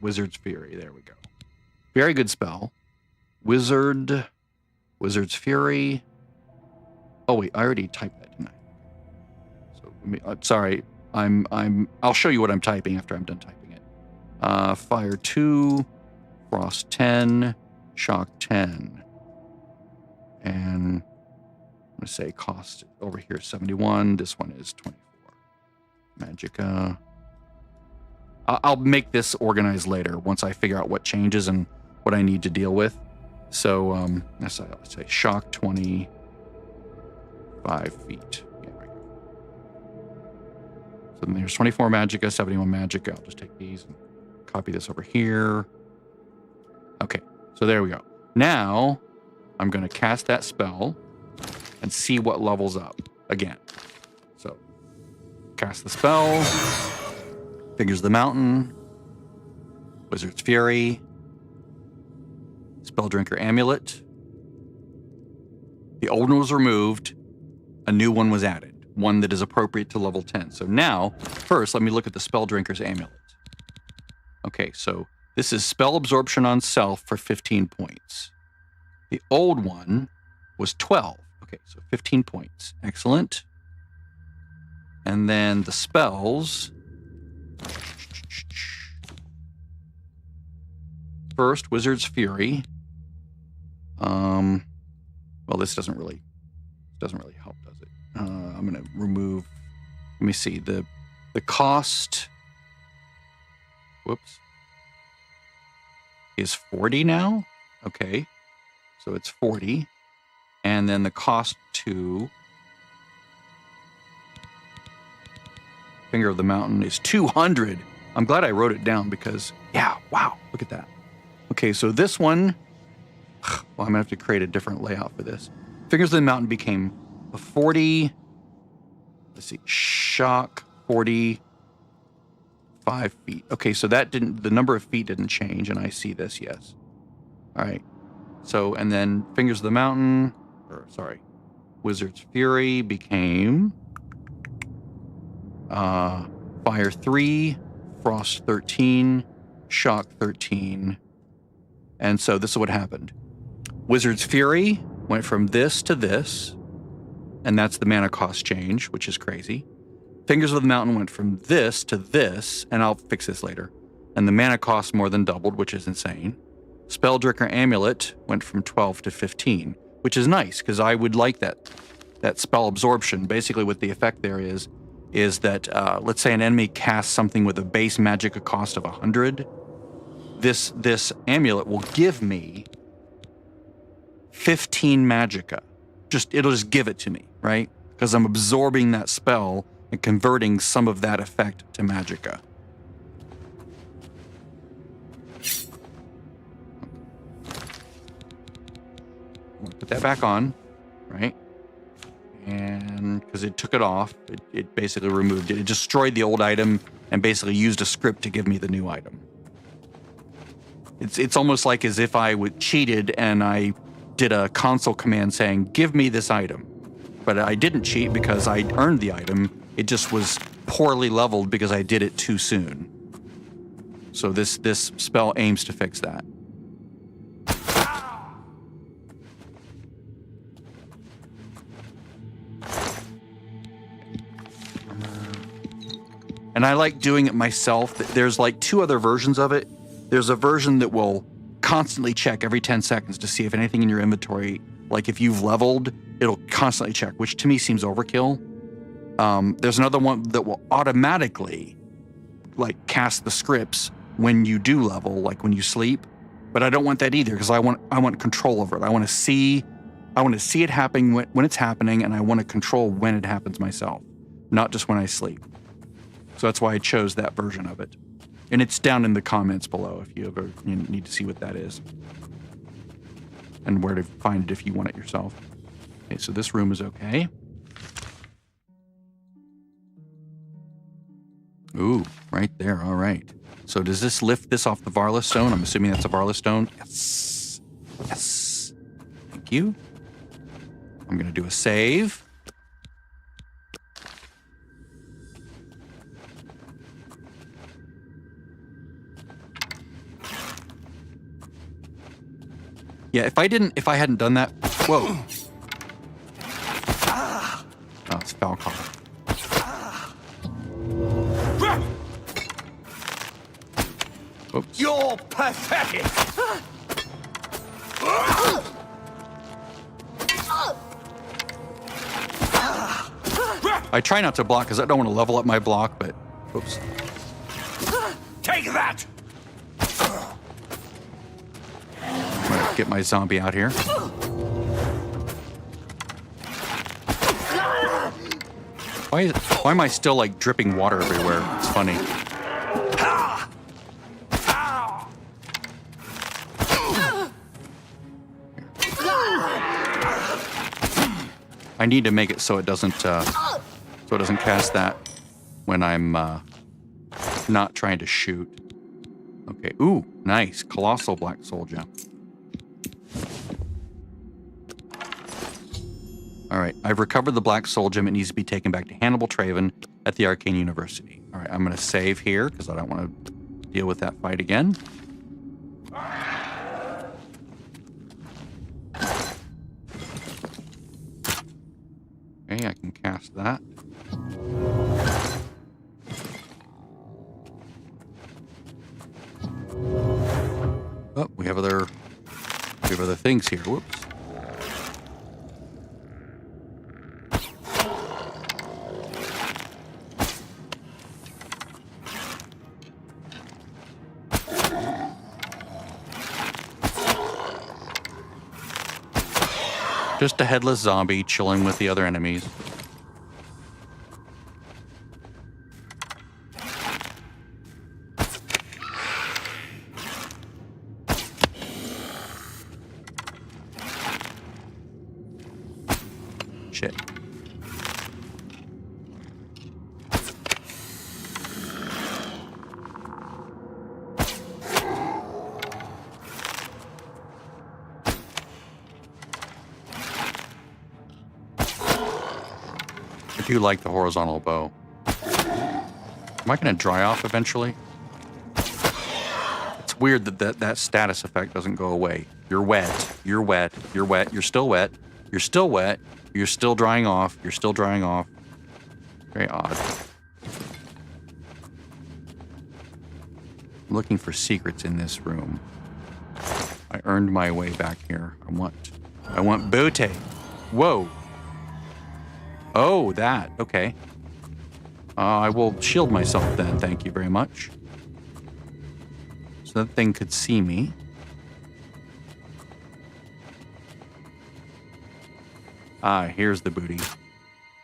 Speaker 1: Wizard's Fury. There we go. Very good spell. Wizard's Fury. Oh wait, I already typed that, didn't I? So sorry. I'll show you what I'm typing after I'm done typing it. Fire 2, Frost 10, Shock 10. And I'm going to say cost over here is 71. This one is 24. Magicka. I'll make this organized later once I figure out what changes and what I need to deal with. So let's say shock 25 feet. Yeah, right. So then there's 24 Magicka, 71 Magicka. I'll just take these and copy this over here. Okay, so there we go. Now I'm going to cast that spell and see what levels up again. So cast the spell. Fingers of the Mountain. Wizard's Fury. Spelldrinker Amulet. The old one was removed. A new one was added. One that is appropriate to level 10. So now, first, let me look at the Spelldrinker's Amulet. Okay, so this is spell absorption on self for 15 points. The old one was 12. Okay, so 15 points. Excellent. And then the spells. First, Wizard's Fury. Well, this doesn't really help, does it? I'm going to remove. Let me see the cost. Whoops. Is 40 now. Okay, so it's 40, and then the cost to Finger of the Mountain is 200. I'm glad I wrote it down because, yeah, wow, look at that. Okay, so this one, well, I'm gonna have to create a different layout for this. Fingers of the Mountain became a 40, let's see, shock 45 feet. Okay, so that didn't, the number of feet didn't change, and I see this, yes. All right, so, and then Fingers of the Mountain, or sorry, Wizard's Fury became Fire 3, Frost 13, Shock 13. And so this is what happened. Wizard's Fury went from this to this, and that's the mana cost change, which is crazy. Fingers of the Mountain went from this to this, and I'll fix this later. And the mana cost more than doubled, which is insane. Spelldrinker Amulet went from 12 to 15, which is nice, because I would like that spell absorption. Basically what the effect there is that, let's say an enemy casts something with a base magicka cost of 100. This amulet will give me 15 magicka. It'll just give it to me, right? Because I'm absorbing that spell and converting some of that effect to magicka. Put that back on, right? And because it took it off, it basically removed it. It destroyed the old item and basically used a script to give me the new item. It's almost like as if I cheated and I did a console command saying, give me this item. But I didn't cheat because I earned the item. It just was poorly leveled because I did it too soon. So this spell aims to fix that. And I like doing it myself. There's like 2 other versions of it. There's a version that will constantly check every 10 seconds to see if anything in your inventory, like if you've leveled, it'll constantly check, which to me seems overkill. There's another one that will automatically like cast the scripts when you do level, like when you sleep. But I don't want that either because I want control over it. I want to see it happening when it's happening, and I want to control when it happens myself, not just when I sleep. So that's why I chose that version of it. And it's down in the comments below if you need to see what that is. And where to find it if you want it yourself. Okay, so this room is okay. Ooh, right there, all right. So does this lift this off the Varla stone? I'm assuming that's a Varla stone. Yes, yes. Thank you. I'm gonna do a save. Yeah, if I hadn't done that, whoa. Oh, it's Falcon. Oops.
Speaker 6: You're pathetic!
Speaker 1: I try not to block because I don't want to level up my block, but oops.
Speaker 2: Take that!
Speaker 1: I'm gonna get my zombie out here. Why am I still like dripping water everywhere? It's funny. I need to make it so it doesn't cast that when I'm not trying to shoot. Okay. Ooh, nice. Colossal Black Soul Gem. All right. I've recovered the Black Soul Gem. It needs to be taken back to Hannibal Traven at the Arcane University. All right. I'm going to save here because I don't want to deal with that fight again. Okay, I can cast that. Oh, we have other things here. Whoops. Just a headless zombie chilling with the other enemies. do like the horizontal bow. Am I going to dry off eventually? It's weird that status effect doesn't go away. You're wet. You're wet. You're wet. You're still wet. You're still wet. You're still drying off. You're still drying off. Very odd. I'm looking for secrets in this room. I earned my way back here. I want booty. Whoa. Oh, that. Okay. I will shield myself then. Thank you very much. So that thing could see me. Here's the booty.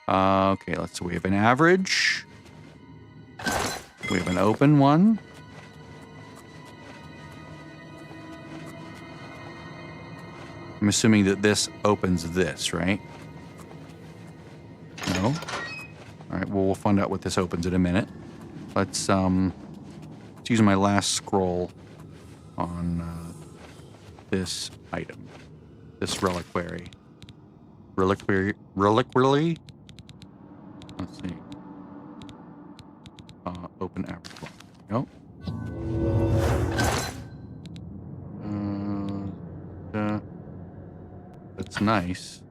Speaker 1: Okay, let's see. We have an average. We have an open one. I'm assuming that this opens this, right? No? All right, well, we'll find out what this opens in a minute. Let's use my last scroll on this item. This reliquary. Reliquary? Let's see. Open average one. Nope. That's nice.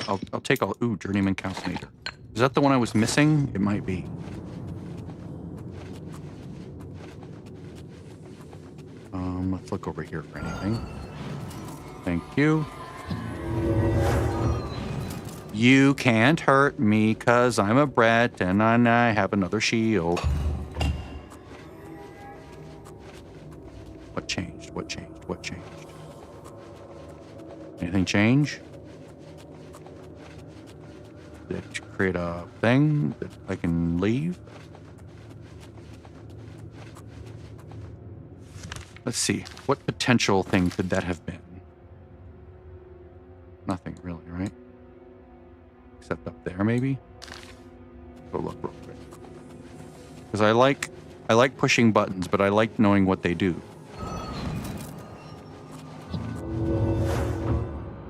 Speaker 1: I'll take all. Ooh, Journeyman Calcinator. Is that the one I was missing? It might be. Let's look over here for anything. Thank you. You can't hurt me, 'cause I'm a brat and I have another shield. What changed? What changed? What changed? Anything change? Did it create a thing that I can leave? Let's see. What potential thing could that have been? Nothing really, right? Except up there, maybe? Go look real quick. Because I like pushing buttons, but I like knowing what they do.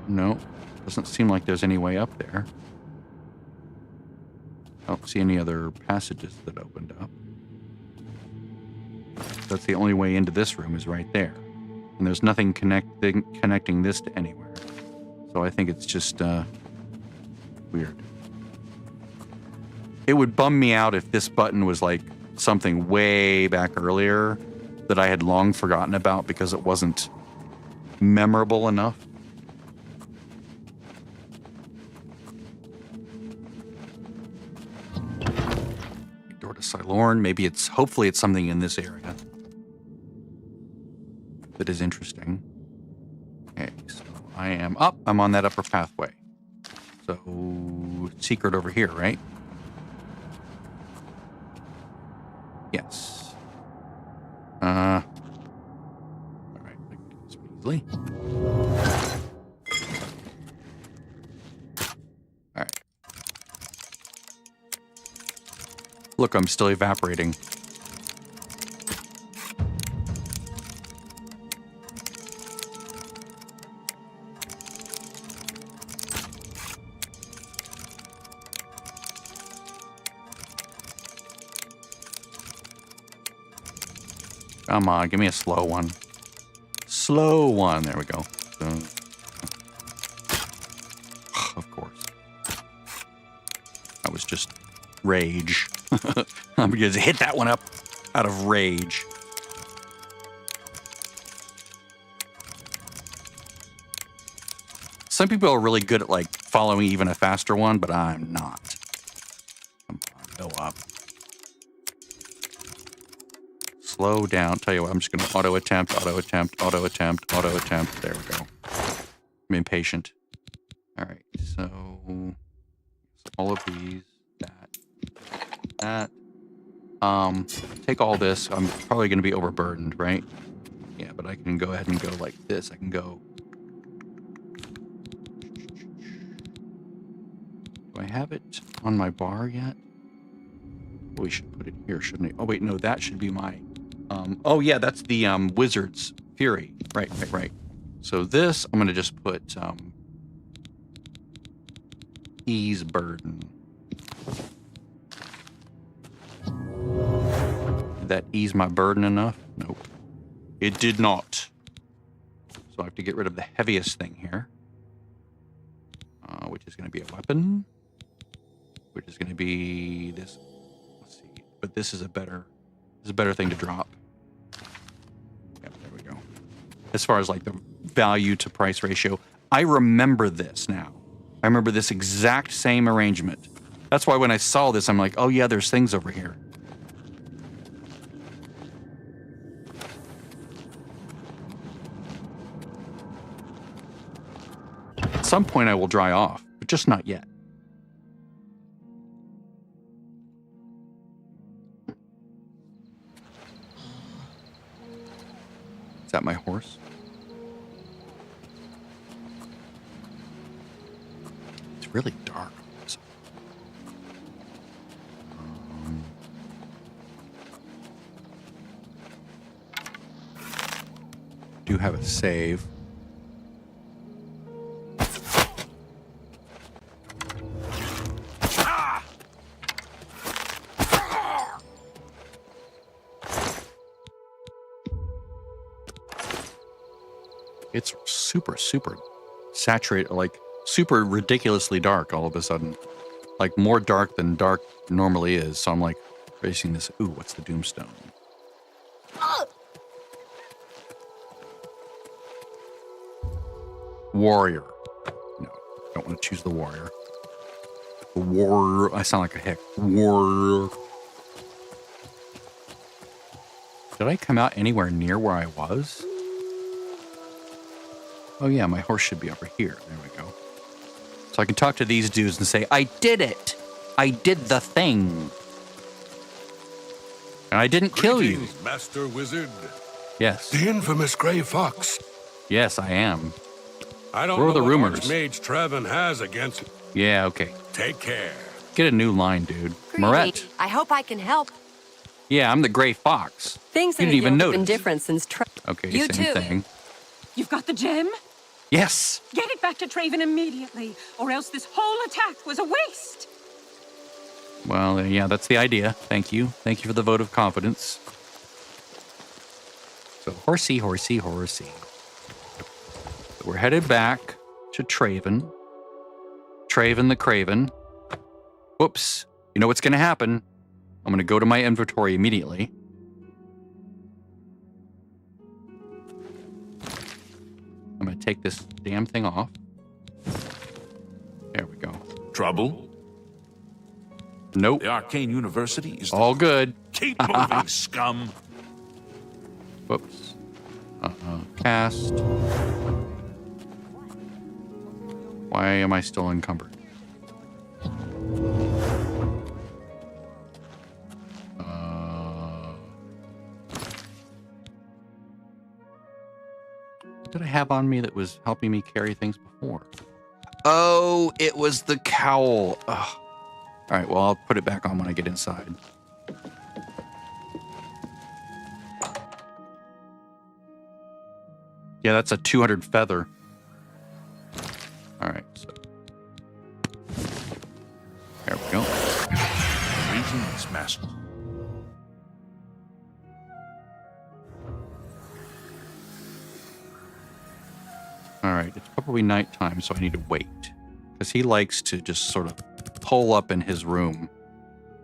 Speaker 1: No, doesn't seem like there's any way up there. I don't see any other passages that opened up. That's the only way into this room is right there. And there's nothing connecting this to anywhere. So I think it's just weird. It would bum me out if this button was like something way back earlier that I had long forgotten about because it wasn't memorable enough. Door to Cylorn. Maybe hopefully it's something in this area that is interesting. Okay, so I'm on that upper pathway. So, secret over here, right? Yes. All right, I can do this easily. All right. Look, I'm still evaporating. Come on, give me a slow one. Slow one. There we go. So, of course. That was just rage. I'm going to hit that one up out of rage. Some people are really good at like following even a faster one, but I'm not. Come on, go up. Slow down. Tell you what, I'm just going to auto attempt. There we go. I'm impatient. All right, so all of these, that. Take all this. I'm probably going to be overburdened, right? Yeah, but I can go ahead and go like this. I can go. Do I have it on my bar yet? We should put it here, shouldn't I? Oh wait, no, that should be my. Oh yeah, that's the Wizard's Fury. Right. So this, I'm gonna just put ease burden. that ease my burden enough? Nope. It did not. So I have to get rid of the heaviest thing here. Which is going to be a weapon. Which is going to be this. Let's see. But this is a better thing to drop. Yep, there we go. As far as like the value to price ratio, I remember this now. I remember this exact same arrangement. That's why when I saw this, I'm like, oh yeah, there's things over here. At some point I will dry off, but just not yet. Is that my horse? It's really dark. Do have a save. It's super saturated, like super ridiculously dark all of a sudden. Like more dark than dark normally is. So I'm like facing this. Ooh, what's the Doomstone? Warrior. No, don't want to choose the warrior. Warrior. I sound like a hick. Warrior. Did I come out anywhere near where I was? Oh yeah, my horse should be over here. There we go. So I can talk to these dudes and say, I did it! I did the thing! And I didn't kill you.
Speaker 2: Master Wizard.
Speaker 1: Yes.
Speaker 7: The infamous Grey Fox.
Speaker 1: Yes, I am.
Speaker 2: I don't
Speaker 1: Where are
Speaker 2: know
Speaker 1: the
Speaker 2: what
Speaker 1: rumors?
Speaker 2: Mage Trevin has against.
Speaker 1: Yeah, okay.
Speaker 2: Take care.
Speaker 1: Get a new line, dude.
Speaker 3: Greedy.
Speaker 1: Moret.
Speaker 3: I hope I can help.
Speaker 1: Yeah, I'm the Grey Fox.
Speaker 3: Things
Speaker 1: You
Speaker 3: in
Speaker 1: didn't
Speaker 3: the
Speaker 1: even
Speaker 3: guild have been
Speaker 1: notice.
Speaker 3: different since
Speaker 1: Okay,
Speaker 3: You
Speaker 1: same
Speaker 3: too.
Speaker 1: thing.
Speaker 5: You've got the gem?
Speaker 1: Yes!
Speaker 5: Get it back to Traven immediately, or else this whole attack was a waste.
Speaker 1: Well, yeah, that's the idea. Thank you. Thank you for the vote of confidence. So, horsey, horsey, horsey. So we're headed back to Traven. Traven the Craven. Whoops. You know what's going to happen? I'm going to go to my inventory immediately. I'm going to take this damn thing off. There we go.
Speaker 2: Trouble?
Speaker 1: Nope.
Speaker 2: The Arcane University is
Speaker 1: All good.
Speaker 2: Keep moving, scum.
Speaker 1: Whoops. Cast. Why am I still encumbered? What did I have on me that was helping me carry things before? Oh, it was the cowl. Ugh. All right, well, I'll put it back on when I get inside. Yeah, that's a 200 feather. All right, so there we go.
Speaker 2: Greetings, Master.
Speaker 1: All right, it's probably nighttime, so I need to wait. Because he likes to just sort of pull up in his room,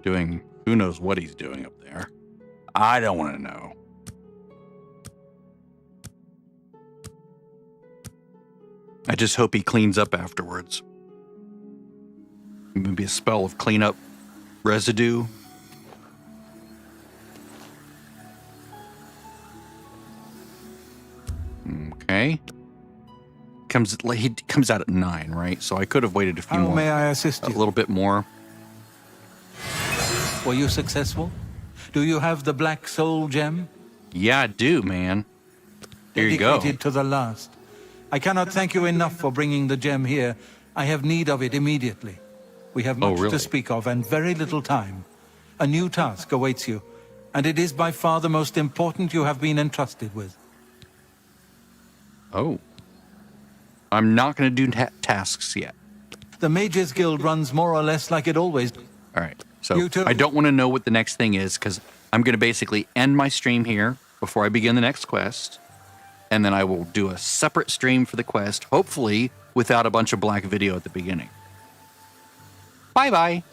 Speaker 1: doing who knows what he's doing up there. I don't want to know. I just hope he cleans up afterwards. Maybe a spell of cleanup residue. Okay. He comes out at 9, right? So I could have waited a few
Speaker 4: How
Speaker 1: more.
Speaker 4: may I assist
Speaker 1: A
Speaker 4: you?
Speaker 1: little bit more.
Speaker 4: Were you successful? Do you have the Black Soul Gem?
Speaker 1: Yeah, I do, man. Here you go.
Speaker 4: Dedicated to the last. I cannot thank you enough for bringing the gem here. I have need of it immediately. We have much
Speaker 1: really?
Speaker 4: to speak of and very little time. A new task awaits you, and it is by far the most important you have been entrusted with.
Speaker 1: Oh. I'm not going to do tasks yet.
Speaker 4: The Mages Guild runs more or less like it always.
Speaker 1: All right. So
Speaker 4: You too.
Speaker 1: I don't want to know what the next thing is because I'm going to basically end my stream here before I begin the next quest. And then I will do a separate stream for the quest, hopefully without a bunch of black video at the beginning. Bye-bye.